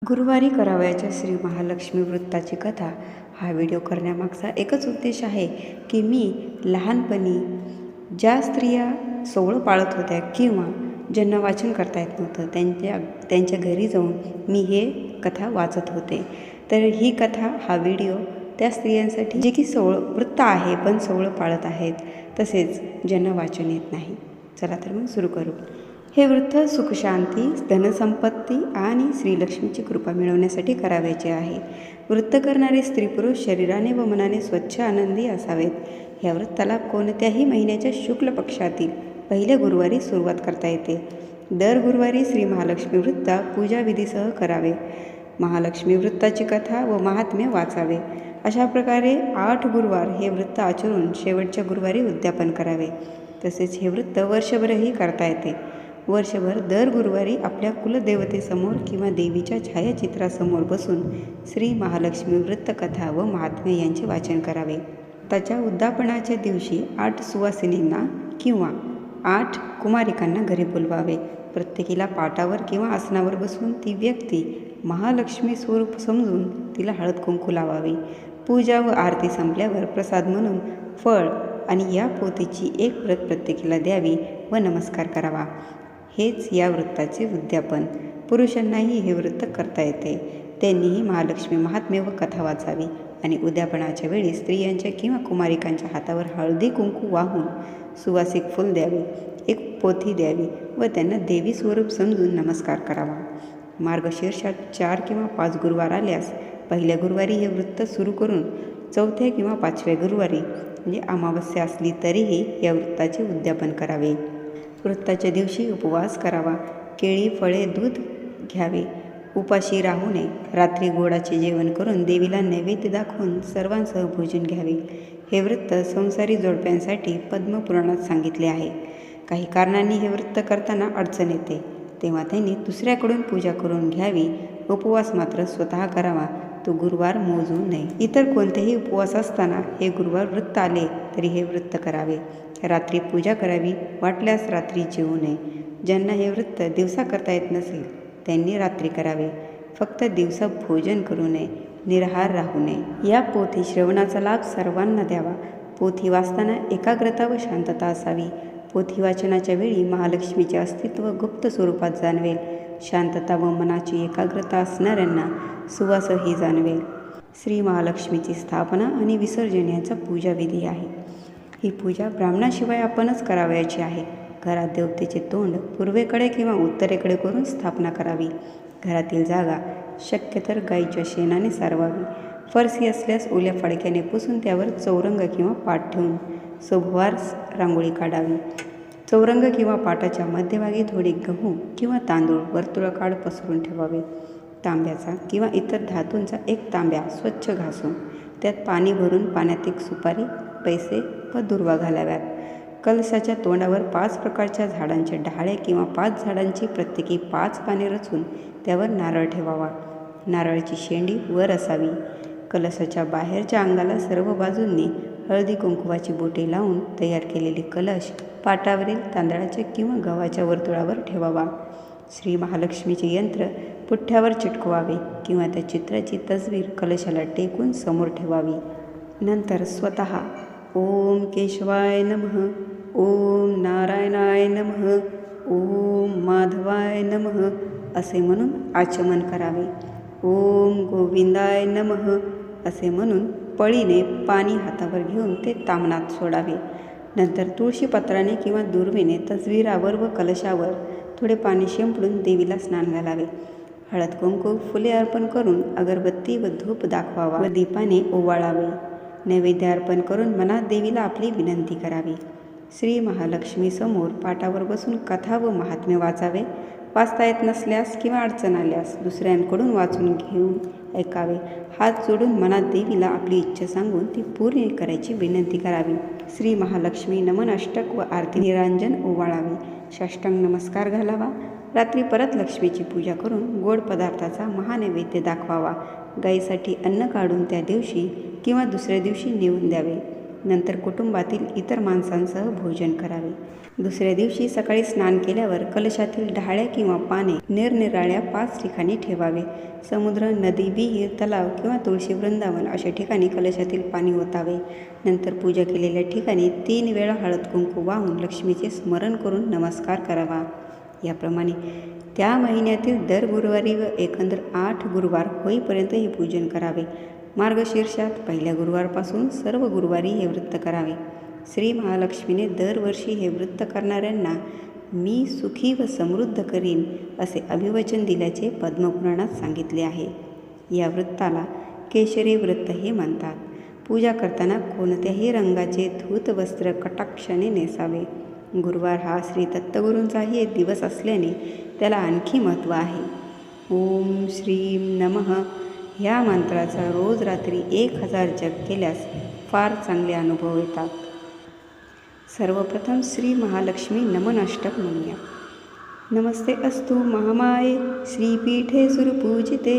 गुरुवारी करावयाच्या श्री महालक्ष्मी व्रताची कथा हा व्हिडिओ करण्यामागचा एकच उद्देश आहे की मी लहानपणी ज्या स्त्रिया सोवळं पाळत होत्या किंवा ज्यांना वाचन करता येत नव्हतं त्यांच्या घरी जाऊन मी हे कथा वाचत होते. तर ही कथा हा व्हिडिओ त्या स्त्रियांसाठी जे की सोवळं व्रत आहे पण सोवळं पाळत आहेत, तसेच ज्यांना वाचन येत नाही. चला तर मग सुरू करू. हे व्रत सुखशांती, धनसंपत्ती आणि श्रीलक्ष्मीची कृपा मिळवण्यासाठी करावयाचे आहे. व्रत करणारे स्त्री पुरुष शरीराने व मनाने स्वच्छ आनंदी असावेत. ह्या व्रताला कोणत्याही महिन्याच्या शुक्ल पक्षातील पहिल्या गुरुवारी सुरुवात करता येते. दर गुरुवारी श्री महालक्ष्मी व्रत पूजाविधीसह करावे. महालक्ष्मी व्रताची कथा व महात्म्य वाचावे. अशा प्रकारे 8 गुरुवार हे व्रत आचरून शेवटच्या गुरुवारी उद्यापन करावे. तसेच हे व्रत वर्षभरही करता येते. वर्षभर दर गुरुवारी आपल्या कुलदेवतेसमोर किंवा देवीच्या छायाचित्रासमोर बसून श्री महालक्ष्मी व्रत कथा व महात्म्य यांचे वाचन करावे. त्याच्या उद्यापनाच्या दिवशी 8 सुवासिनींना किंवा 8 कुमारिकांना घरी बोलवावे. प्रत्येकीला पाटावर किंवा आसनावर बसून ती व्यक्ती महालक्ष्मी स्वरूप समजून तिला हळद कुंकू लावावे. पूजा व आरती संपल्यावर प्रसाद म्हणून फळ आणि या पोथीची एक प्रत प्रत्येकीला द्यावी व नमस्कार करावा. हेच या व्रताचे उद्यापन. पुरुषांनाही हे व्रत करता येते. त्यांनीही महालक्ष्मी महात्म्य व कथा वाचावी आणि उद्यापनाच्या वेळी स्त्रियांच्या किंवा कुमारिकांच्या हातावर हळदी कुंकू वाहून सुवासिक फूल द्यावे, एक पोथी द्यावी व त्यांना देवी स्वरूप समजून नमस्कार करावा. मार्गशीर्षात 4 किंवा 5 गुरुवार आल्यास पहिल्या गुरुवारी हे व्रत सुरू करून 4थ्या किंवा 5व्या गुरुवारी म्हणजे अमावस्या असली तरीही या व्रताचे उद्यापन करावे. व्रताच्या दिवशी उपवास करावा. केळी, फळे, दूध घ्यावे. उपाशी राहू नये. रात्री गोडाचे जेवण करून देवीला नैवेद्य दाखवून सर्वांसह भोजन घ्यावे. हे व्रत संसारी जोडप्यांसाठी पद्मपुराणात सांगितले आहे. काही कारणांनी हे व्रत करताना अडचण येते, तेव्हा त्यांनी दुसऱ्याकडून पूजा करून घ्यावी. उपवास मात्र स्वतः करावा. तो गुरुवार मोजू नये. इतर कोणतेही उपवास असताना हे गुरुवार व्रत आले तरी हे व्रत करावे. रात्री पूजा करावी. वाटल्यास रात्री जेवू नये. ज्यांना हे व्रत दिवसा करता येत नसेल त्यांनी रात्री करावे. फक्त दिवसा भोजन करू नये. निराहार राहू नये. या पोथी श्रवणाचा लाभ सर्वांना द्यावा. पोथी वाचताना एकाग्रता व शांतता असावी. पोथी वाचनाच्या वेळी महालक्ष्मीचे अस्तित्व गुप्त स्वरूपात जाणवेल. शांतता व मनाची एकाग्रता असणाऱ्यांना सुवासही जाणवेल. श्री महालक्ष्मीची स्थापना आणि विसर्जन यांचा पूजाविधी आहे. ही पूजा ब्राह्मणाशिवाय आपणच करावयाची आहे. घरात देवतेचे तोंड पूर्वेकडे किंवा उत्तरेकडे करून स्थापना करावी. घरातील जागा शक्य तर गाईच्या शेणाने सारवावी. फरशी असल्यास ओल्या फडक्याने पुसून त्यावर चौरंग किंवा पाट ठेवून सभोवार रांगोळी काढावी. चौरंग किंवा पाटाच्या मध्यभागी थोडे गहू किंवा तांदूळ वर्तुळाकार पसरून ठेवावे. तांब्याचा किंवा इतर धातूंचा एक तांब्या स्वच्छ घासून त्यात पाणी भरून पाण्यात एक सुपारी, पैसे व दुर्वा घालाव्यात. कलशाच्या तोंडावर 5 प्रकारच्या झाडांच्या डहाळे किंवा 5 झाडांची प्रत्येकी 5 पाने रचून त्यावर नारळ ठेवावा. नारळाची शेंडी वर असावी. कलशाच्या बाहेरच्या अंगाला सर्व बाजूंनी हळदी कुंकवाची बोटे लावून तयार केलेली कलश पाटावरील तांदळाच्या किंवा गव्हाच्या वर्तुळावर ठेवावा. श्री महालक्ष्मीचे यंत्र पुठ्ठ्यावर चिटकवावे किंवा त्या चित्राची तस्वीर कलशाला टेकून समोर ठेवावी. नंतर स्वतः ओम केशवाय नमः, ओम नारायणाय नमः, ओम माधवाय नमः असे म्हणून आचमन करावे. ओम गोविंदाय नमः असे म्हणून पळीने पाणी हातावर घेऊन ते तामणात सोडावे. नंतर तुळशीपत्राने किंवा दुर्वेने तस्वीरावर व कलशावर थोडे पाणी शिंपडून देवीला स्नान घालावे. हळद कुंकू फुले अर्पण करून अगरबत्ती व धूप दाखवावा व दीपाने ओवाळावे. नैवेद्य अर्पण करून मनात देवीला आपली विनंती करावी. श्री महालक्ष्मीसमोर पाटावर बसून कथा व महात्म्य वाचावे. वाचता येत नसल्यास किंवा अडचण आल्यास दुसऱ्यांकडून वाचून घेऊन ऐकावे. हात जोडून मनात देवीला आपली इच्छा सांगून ती पूर्ण करायची विनंती करावी. श्री महालक्ष्मी नमन अष्टक व आरती निरांजन ओवाळावे. साष्टांग नमस्कार घालावा. रात्री परत लक्ष्मीची पूजा करून गोड पदार्थाचा महानैवेद्य दाखवावा. गाईसाठी अन्न काढून त्या दिवशी किंवा दुसऱ्या दिवशी नेऊन द्यावे. नंतर कुटुंबातील इतर माणसांसह भोजन करावे. दुसऱ्या दिवशी सकाळी स्नान केल्यावर कलशातील ढाळ्या किंवा पाने निरनिराळ्या 5 ठिकाणी ठेवावे. समुद्र, नदी, विहीर, तलाव किंवा तुळशी वृंदावन अशा ठिकाणी कलशातील पाणी ओतावे. नंतर पूजा केलेल्या ठिकाणी 3 वेळा हळद कुंकू वाहून लक्ष्मीचे स्मरण करून नमस्कार करावा. याप्रमाणे त्या महिन्यातील दर गुरुवारी व एकंदर 8 गुरुवार होईपर्यंत हे पूजन करावे. मार्गशीर्षात पहिल्या गुरुवारपासून सर्व गुरुवारी हे व्रत करावे. श्री महालक्ष्मीने दरवर्षी हे व्रत करणाऱ्यांना मी सुखी व समृद्ध करीन असे अभिवचन दिल्याचे पद्मपुराणात सांगितले आहे. या व्रताला केशरी व्रतही म्हणतात. पूजा करताना कोणत्याही रंगाचे धूत वस्त्र कटाक्षाने नेसावे. गुरुवार हा श्री दत्तगुरूंचाही एक दिवस असल्याने त्याला आणखी महत्त्व आहे. ओम श्रीम नमः ह्या मंत्राचा रोज रात्री 1000 जप केल्यास फार चांगले अनुभव येतात. सर्वप्रथम श्री महालक्ष्मी नमन अष्टक म्हणूया. नमस्ते अस्तु महामाये श्रीपीठे सुरपूजिते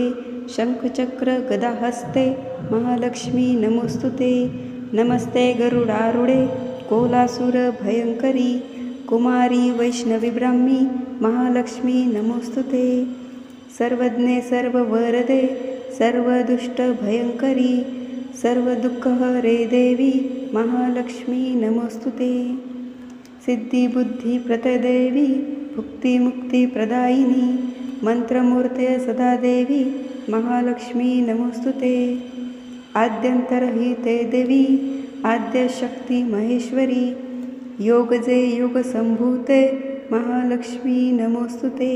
शंखचक्र गदाहस्ते महालक्ष्मी नमोस्तुते. नमस्ते गरुडारूढे कोलासुर भयंकरी कुमारी वैष्णवी ब्राह्मी महालक्ष्मी नमोस्तुते. सर्वज्ञे सर्ववरदे सर्वदुष्ट भयंकरी सर्वदुःखहरे देवी महालक्ष्मी नमोस्तुते. सिद्धिबुद्धिप्रददेवी भुक्तिमुक्तिप्रदायिनी मंत्रमूर्ते सदा देवी महालक्ष्मी नमोस्तुते. आद्यंतरहिते देवी आद्यशक्ती महेश्वरी योगजे योगसंभूते महालक्ष्मी नमोस्तुते.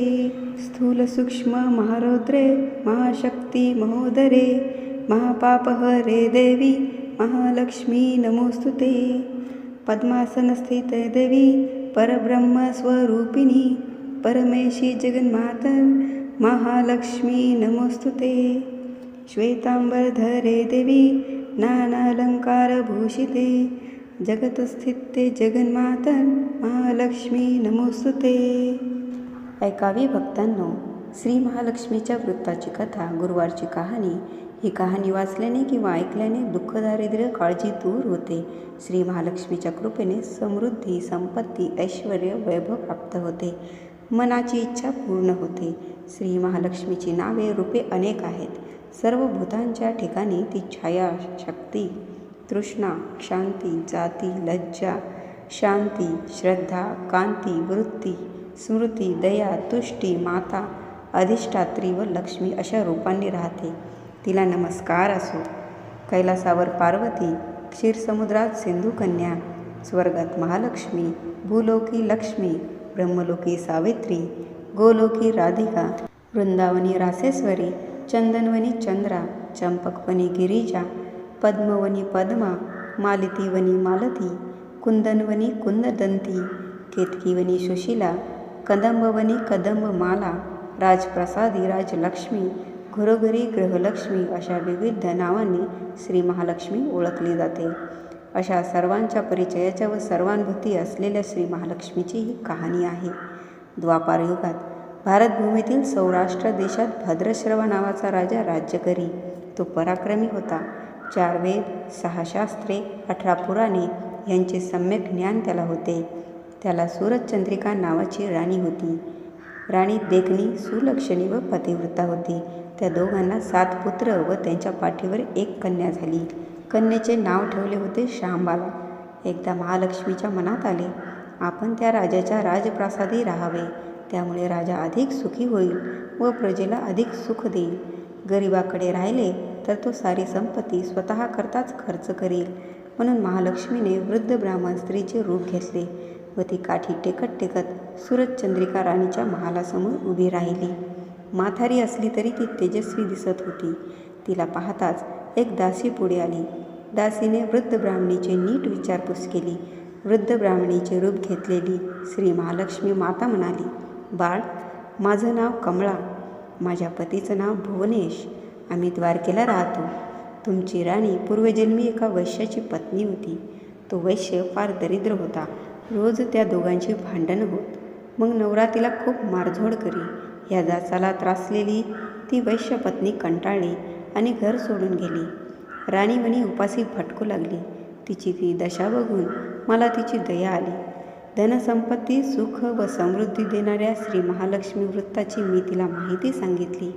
स्थूलसूक्ष्म महारौद्रे महाशक्ती महोदरे महापापहरे देवी महालक्ष्मी नमोस्तुते. पद्मासनस्थिते देवी परब्रह्मस्वरूपिणी परमेशी जगन्माता महालक्ष्मी नमोस्तुते. श्वेतांबरधरे देवी नानालंकारभूषिते जगतस्थिते जगन्माता महालक्ष्मी नमोस्तुते. ऐकावी भक्तांनो, श्री महालक्ष्मीच्या वृत्ताची कथा, गुरुवारची कहाणी. ही कहाणी वाचल्याने किंवा ऐकल्याने दुःख, दारिद्र्य, काळजी दूर होते. श्री महालक्ष्मीच्या कृपेने समृद्धी, संपत्ती, ऐश्वर, वैभव प्राप्त होते. मनाची इच्छा पूर्ण होते. श्री महालक्ष्मीची नावे, रूपे अनेक आहेत. सर्व भूतांच्या ठिकाणी ती छाया, शक्ती, तृष्णा, शांती, जाती, लज्जा, शांती, श्रद्धा, कांती, वृत्ती, स्मृती, दया, तुष्टी, माता, अधिष्ठात्री व लक्ष्मी अशा रूपांनी राहते. तिला नमस्कार असो. कैलासावर पार्वती, क्षीरसमुद्रात सिंधुकन्या, स्वर्गात महालक्ष्मी, भूलोकी लक्ष्मी, ब्रह्मलोकी सावित्री, गोलोकी राधिका, वृंदावनी रासेश्वरी, चंदनवनी चंद्रा, चंपकवनी गिरिजा, पद्मवनी पद्मा, मालतीवनी मालती, कुंदनवनी कुंददंती, केतकीवनी सुशीला, कदंबवनी कदंबमाला, राजप्रसादी राजलक्ष्मी, घरोघरी गृहलक्ष्मी अशा विविध नावांनी श्री महालक्ष्मी ओळखली जाते. अशा सर्वांच्या परिचयाच्या व सर्वानुभूती असलेल्या श्री महालक्ष्मीची ही कहाणी आहे. द्वापार युगात भारतभूमीतील सौराष्ट्र देशात भद्रश्रवा नावाचा राजा राज्य करी. तो पराक्रमी होता. 4 वेद, 6 शास्त्रे, 18 पुराणे यांचे सम्यक ज्ञान त्याला होते. त्याला सूरजचंद्रिका नावाची राणी होती. राणी देखणी, सुलक्षणी व पतिव्रता होती. त्या दोघांना 7 पुत्र व त्यांच्या पाठीवर 1 कन्या झाली. कन्येचे नाव ठेवले होते शांबाला. एकदा महालक्ष्मीच्या मनात आले, आपण त्या राजाच्या राजप्रासादी राहावे. त्यामुळे राजा अधिक सुखी होईल व प्रजेला अधिक सुख देईल. गरिबाकडे राहिले तर तो सारी संपत्ती स्वतः करताच खर्च करील. म्हणून महालक्ष्मीने वृद्ध ब्राह्मण स्त्रीचे रूप घेतले व ती काठी टेकत टेकत सूरजचंद्रिका राणीच्या महालासमोर उभी राहिली. म्हातारी असली तरी ती तेजस्वी दिसत होती. तिला पाहताच एक दासी पुढे आली. दासीने वृद्ध ब्राह्मणीची नीट विचारपूस केली. वृद्ध ब्राह्मणीचे रूप घेतलेली श्री महालक्ष्मी माता म्हणाली, बाळ, माझं नाव कमळा. माझ्या पतीचं नाव भुवनेश. आम्ही द्वारकेला राहतो. तुमची राणी पूर्वजन्मी एका वैश्याची पत्नी होती. तो वैश्य फार दरिद्र होता. रोज त्या दोघांची भांडणं होत. मग नवरा तिला खूप मारझोड करी. या जाचाला त्रासलेली ती वैश्य पत्नी कंटाळली आणि घर सोडून गेली. राणीवणी उपासी भटकू लागली. तिची ती दशा बघून मला तिची दया आली. धनसंपत्ती, सुख व समृद्धी देणाऱ्या श्री महालक्ष्मी वृत्ताची मी तिला माहिती सांगितली.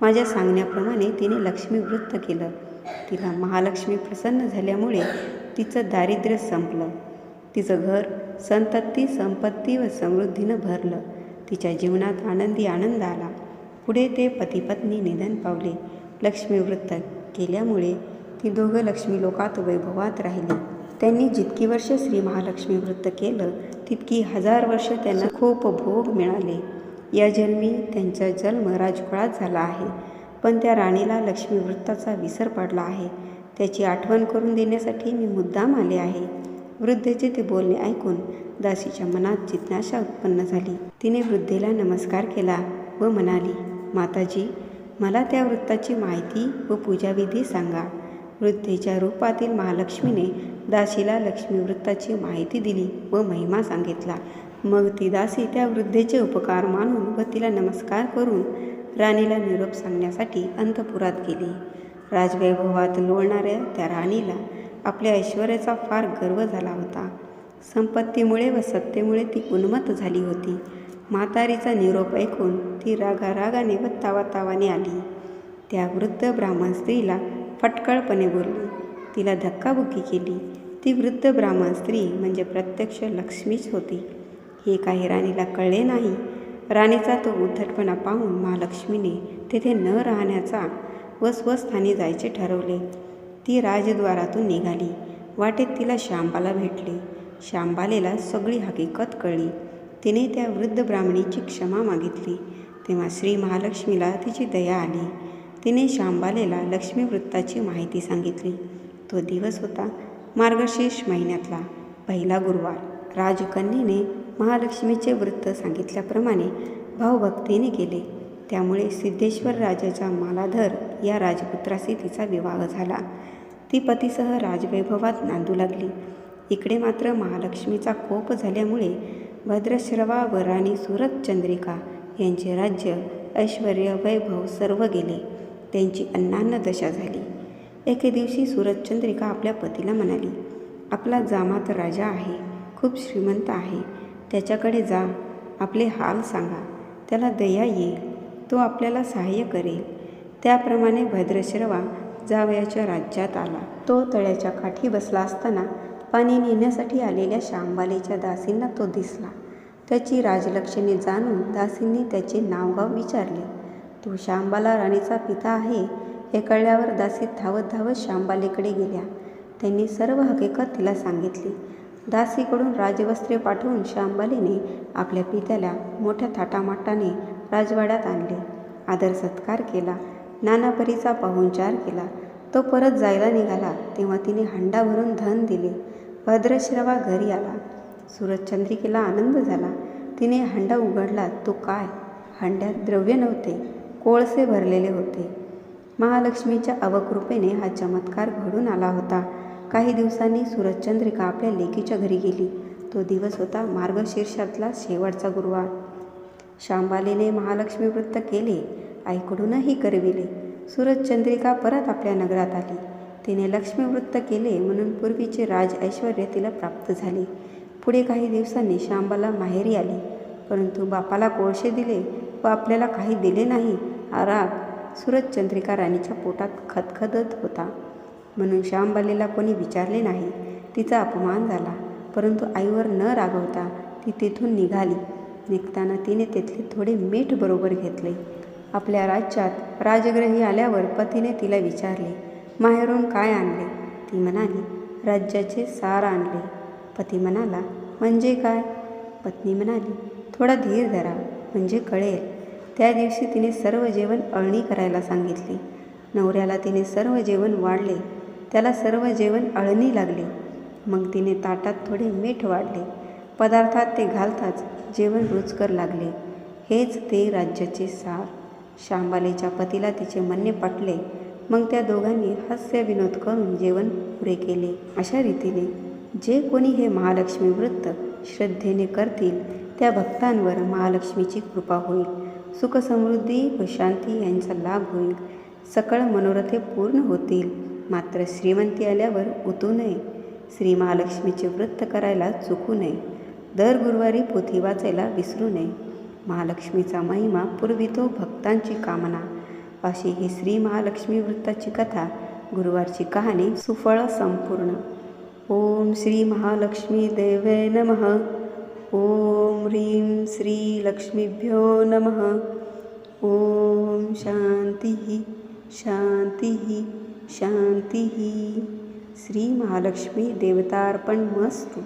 माझ्या सांगण्याप्रमाणे तिने लक्ष्मी वृत्त केलं. तिला महालक्ष्मी प्रसन्न झाल्यामुळे तिचं दारिद्र्य संपलं. तिचं घर संतती, संपत्ती व समृद्धीनं भरलं. तिच्या जीवनात आनंदी आनंद आला. पुढे ते पती-पत्नी निधन पावले. लक्ष्मी वृत्त केल्यामुळे ती दोघं लक्ष्मी लोकात वैभवात राहिली. त्यांनी जितकी वर्ष श्री महालक्ष्मी वृत्त केलं तितकी 1000 वर्ष त्यांना खूप भोग मिळाले. या जन्मी त्यांचा जन्म राजकुळात झाला आहे. पण त्या राणीला लक्ष्मी वृत्ताचा विसर पडला आहे. त्याची आठवण करून देण्यासाठी मी मुद्दाम आले आहे. वृद्धेचे ते बोलणे ऐकून दासीच्या मनात जिज्ञासा उत्पन्न झाली. तिने वृद्धेला नमस्कार केला व म्हणाली, माताजी, मला त्या वृत्ताची माहिती व पूजाविधी सांगा. वृद्धेच्या रूपातील महालक्ष्मीने दासीला लक्ष्मी वृत्ताची माहिती दिली व महिमा सांगितला. मग ती दासी त्या वृद्धेचे उपकार मानून व तिला नमस्कार करून राणीला निरोप सांगण्यासाठी अंतपुरात गेली. राजवैभवात लोळणाऱ्या त्या राणीला आपल्या ऐश्वर्याचा फार गर्व झाला होता. संपत्तीमुळे व सत्तेमुळे ती उन्मत्त झाली होती. म्हातारीचा निरोप ऐकून ती रागारागाने व तावातावाने आली. त्या वृद्ध ब्राह्मण स्त्रीला फटकळपणे बोलली. तिला धक्काबुक्की केली. ती वृद्ध ब्राह्मण स्त्री म्हणजे प्रत्यक्ष लक्ष्मीच होती. हे काही राणीला कळले नाही. राणीचा तो उद्धटपणा पाहून महालक्ष्मीने तेथे न राहण्याचा व स्वस्थानी जायचे ठरवले. ती राजद्वारातून निघाली. वाटेत तिला शांबाला भेटले. शांबालेला सगळी हकीकत कळली. तिने त्या वृद्ध ब्राह्मणीची क्षमा मागितली. तेव्हा श्री महालक्ष्मीला तिची दया आली. तिने शांबालेला लक्ष्मी वृत्ताची माहिती सांगितली. तो दिवस होता मार्गशीर्ष महिन्यातला पहिला गुरुवार. राजकन्येने महालक्ष्मीचे वृत्त सांगितल्याप्रमाणे भावभक्तीने केले. त्यामुळे सिद्धेश्वर राजाच्या मालाधर या राजपुत्राशी तिचा विवाह झाला. ती पतीसह राजवैभवात नांदू लागली. इकडे मात्र महालक्ष्मीचा कोप झाल्यामुळे भद्रश्रवा व राणी सुरतचंद्रिका यांचे राज्य, ऐश्वर, वैभव सर्व गेले. त्यांची अन्नान्न दशा झाली. एके दिवशी सुरतचंद्रिका आपल्या पतीला म्हणाली, आपला जामात राजा आहे, खूप श्रीमंत आहे. त्याच्याकडे जा, आपले हाल सांगा, त्याला दया येईल, तो आपल्याला सहाय्य करेल. त्याप्रमाणे भद्रश्रवा जावयाच्या राज्यात आला. तो तळ्याच्या काठी बसला असताना पाणी नेण्यासाठी आलेल्या शांबालेच्या दासींना तो दिसला. त्याची राजलक्षणे जाणून दासींनी त्याचे नावगाव विचारले. तो शांबाला राणीचा पिता आहे हे कळल्यावर दासी धावत धावत शांबालेकडे गेल्या. त्यांनी सर्व हकीकत तिला सांगितली. दासीकडून राजवस्त्रे पाठवून शांबालेने आपल्या पित्याला मोठ्या थाटामाटाने राजवाड्यात आणले. आदर सत्कार केला. नाना परीचा पाहुणचार केला. तो परत जायला निघाला तेव्हा तिने हंडा भरून धन दिले. भद्रश्रवा घरी आला. सुरतचंद्रिकेला आनंद झाला. तिने हंडा उघडला. तो काय, हंड्यात द्रव्य नव्हते, कोळसे भरलेले होते. महालक्ष्मीच्या अवकृपेने हा चमत्कार घडून आला होता. काही दिवसांनी सुरतचंद्रिका आपल्या लेकीच्या घरी गेली. तो दिवस होता मार्गशीर्षातला शेवटचा गुरुवार. शांबालेने महालक्ष्मी वृत्त केले, आईकडूनही करविले. सुरतचंद्रिका परत आपल्या नगरात आली. तिने लक्ष्मी वृत्त केले म्हणून पूर्वीचे राज ऐश्वर्य तिला प्राप्त झाले. पुढे काही दिवसांनी शांबाला माहेरी आली. परंतु बापाला कोळसे दिले व आपल्याला काही दिले नाही हा राग सुरतचंद्रिका राणीच्या पोटात खदखदत होता. म्हणून शांबालेला कोणी विचारले नाही. तिचा अपमान झाला. परंतु आईवर न रागवता ती तेथून निघाली. निघताना तिने तेथले थोडे मीठ बरोबर घेतले. आपल्या राज्यात राजग्रही आल्यावर पतीने तिला विचारले, माहेरून काय आणले? ती म्हणाली, राज्याचे सार आणले. पती म्हणाला, म्हणजे काय? पत्नी म्हणाली, थोडा धीर धरा, म्हणजे कळेल. त्या दिवशी तिने सर्व जेवण अळणी करायला सांगितले. नवऱ्याला तिने सर्व जेवण वाढले. त्याला सर्व जेवण अळणी लागले. मग तिने ताटात थोडे मीठ वाढले. पदार्थात ते घालताच जेवण रुचकर लागले. हेच ते राज्याचे सार. शांबालेच्या पतीला तिचे म्हणणे पटले. मग त्या दोघांनी हास्य विनोद करून जेवण पुरे केले. अशा रीतीने जे कोणी हे महालक्ष्मी वृत्त श्रद्धेने करतील त्या भक्तांवर महालक्ष्मीची कृपा होईल. सुख समृद्धी व शांती यांचा लाभ होईल. सकळ मनोरथे पूर्ण होतील. मात्र श्रीमंती आल्यावर उतू नये. श्री महालक्ष्मीचे व्रत करायला चुकू नये. दर गुरुवारी पोथी वाचायला विसरू नये. महालक्ष्मीचा महिमा पुरवितो भक्तांची कामना. अशी ही श्री महालक्ष्मी व्रताची कथा, गुरुवारची कहाणी सुफळ संपूर्ण. ओम श्री महालक्ष्मी देवे नमः. ओम ह्रीं श्री लक्ष्मीभ्यो नमः. ओम शांती शांती शांती. श्री महालक्ष्मी देवतार्पणमस्तु.